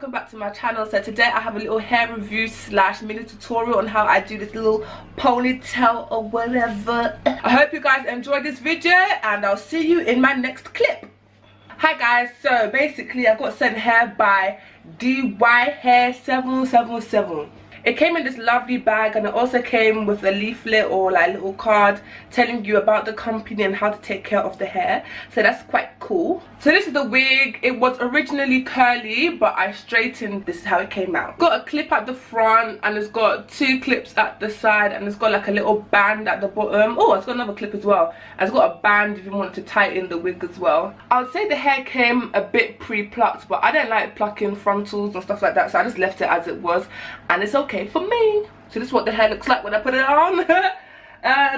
welcome back to my channel. So today I have a little hair review slash mini tutorial on how I do this little ponytail or whatever. I hope you guys enjoyed this video and I'll see you in my next clip. Hi guys, so basically I got sent hair by Dyhair777. It came in this lovely bag and it also came with a leaflet or like little card telling you about the company and how to take care of the hair. So that's quite cool. So this is the wig. It was originally curly but I straightened. This is how it came out. Got a clip at the front and it's got two clips at the side and it's got like a little band at the bottom. Oh, it's got another clip as well. And it's got a band if you want to tighten the wig as well. I would say the hair came a bit pre-plucked, but I don't like plucking frontals and stuff like that, so I just left it as it was and it's okay for me. So this is what the hair looks like when I put it on.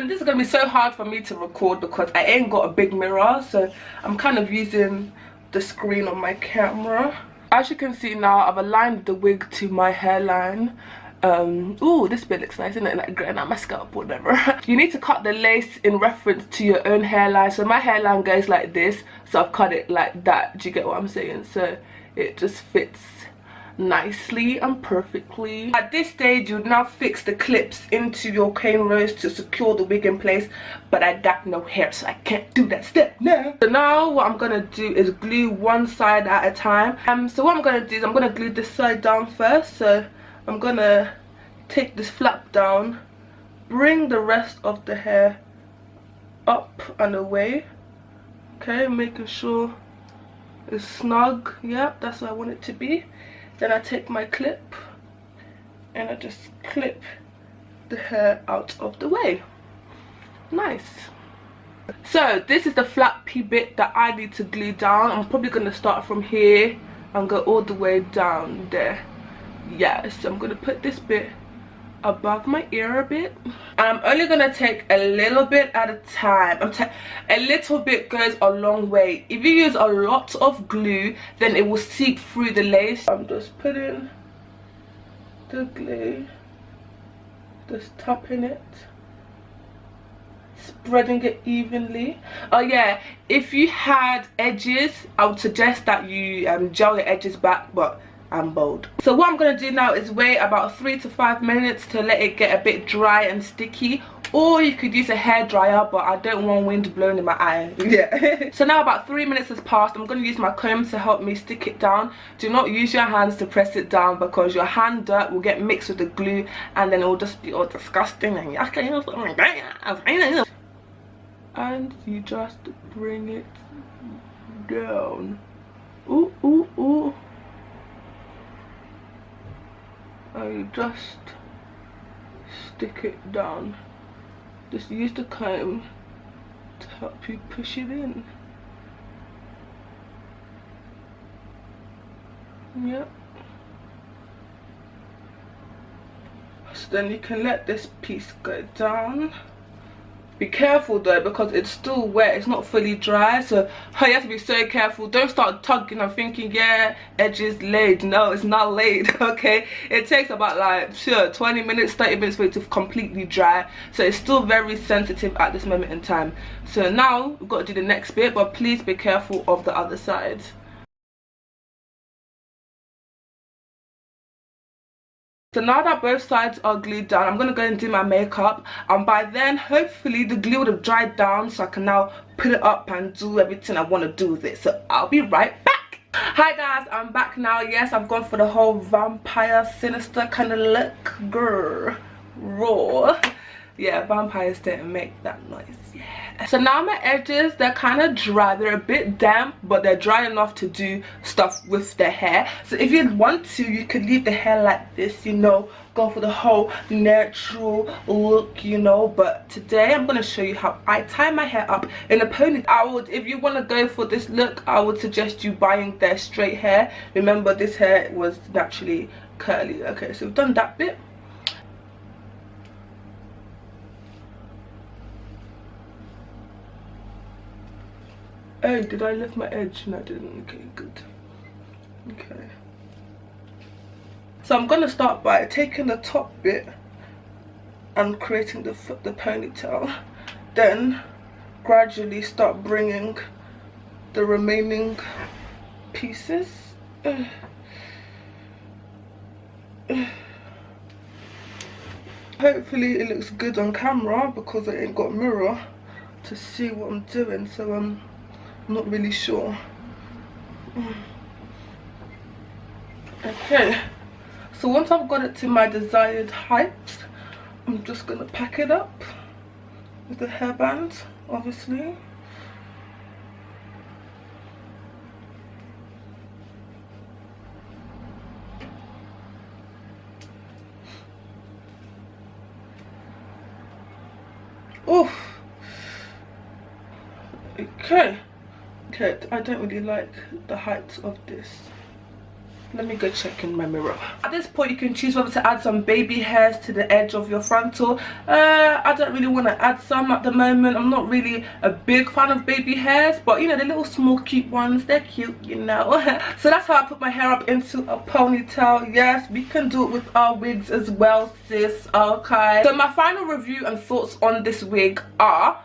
This is gonna be so hard for me to record because I ain't got a big mirror, so I'm kind of using the screen on my camera. As you can see now, I've aligned the wig to my hairline. Ooh, this bit looks nice, isn't it? Like getting out my scalp, whatever. You need to cut the lace in reference to your own hairline. So my hairline goes like this, so I've cut it like that. Do you get what I'm saying? So it just fits nicely and perfectly. At this stage, you now fix the clips into your cane rows to secure the wig in place, but I got no hair, so I can't do that step now. So now what I'm gonna do is glue one side at a time. So what I'm gonna do is I'm gonna glue this side down first. So I'm gonna take this flap down, bring the rest of the hair up and away. Okay, making sure it's snug. Yeah, that's what I want it to be. Then I take my clip and I just clip the hair out of the way. Nice. So this is the flappy bit that I need to glue down. I'm probably going to start from here and go all the way down there. Yeah, so I'm going to put this bit above my ear a bit, and I'm only gonna take a little bit at a time. A little bit goes a long way. If you use a lot of glue, then it will seep through the lace. I'm just putting the glue, just tapping it, spreading it evenly. Oh yeah, if you had edges, I would suggest that you gel your edges back, but I'm bold. So what I'm going to do now is wait about 3 to 5 minutes to let it get a bit dry and sticky, or you could use a hair dryer, but I don't want wind blowing in my eye. Yeah. So now about 3 minutes has passed. I'm going to use my comb to help me stick it down. Do not use your hands to press it down because your hand dirt will get mixed with the glue and then it will just be all disgusting and yucky. And you just bring it down. Ooh, ooh, ooh. And you just stick it down. Just use the comb to help you push it in. Yep. So then you can let this piece go down. Be careful though because it's still wet, it's not fully dry, so you have to be so careful. Don't start tugging and thinking, yeah, edges laid. No, it's not laid. Okay, it takes about like 20 minutes, 30 minutes for it to completely dry, so it's still very sensitive at this moment in time. So now we've got to do the next bit, but please be careful of the other side. So now that both sides are glued down, I'm going to go and do my makeup, and by then hopefully the glue would have dried down so I can now put it up and do everything I want to do with it. So I'll be right back. Hi guys, I'm back now. Yes, I've gone for the whole vampire sinister kind of look. Grrr, raw. Yeah, vampires don't make that noise. Yeah. So now my edges, they're kind of dry. They're a bit damp, but they're dry enough to do stuff with the hair. So if you want to, you could leave the hair like this, you know, go for the whole natural look, you know. But today I'm going to show you how I tie my hair up in a ponytail. If you want to go for this look, I would suggest you buying their straight hair. Remember, this hair was naturally curly. Okay, so we've done that bit. Oh, did I lift my edge? No, I didn't. Okay, good. Okay. So I'm going to start by taking the top bit and creating the ponytail. Then gradually start bringing the remaining pieces Hopefully it looks good on camera because I ain't got a mirror to see what I'm doing, so I'm not really sure. Okay, so once I've got it to my desired height, I'm just gonna pack it up with the hairband, obviously. Oof. Okay, I don't really like the height of this. Let me go check in my mirror. At this point you can choose whether to add some baby hairs to the edge of your frontal. I don't really want to add some at the moment. I'm not really a big fan of baby hairs, but you know, the little small cute ones, they're cute, you know. So that's how I put my hair up into a ponytail. Yes, we can do it with our wigs as well, sis. Okay, so my final review and thoughts on this wig are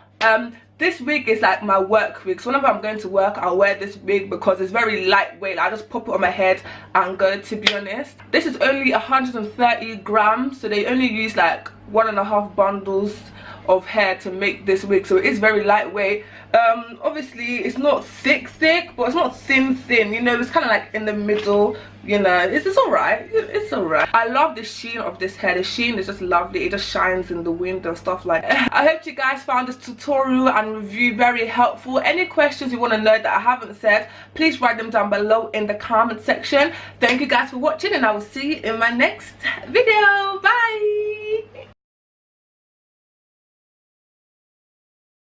this wig is like my work wig. So whenever I'm going to work, I'll wear this wig because it's very lightweight. I just pop it on my head and go, to be honest. This is only 130 grams, so they only use like 1.5 bundles of hair to make this wig, so it is very lightweight. Obviously it's not thick, but it's not thin, you know, it's kind of like in the middle, you know. It's all right, it's all right. I love the sheen of this hair. The sheen is just lovely. It just shines in the wind and stuff like that. I hope you guys found this tutorial and review very helpful. Any questions you want to know that I haven't said, please write them down below in the comment section. Thank you guys for watching, and I will see you in my next video. Bye.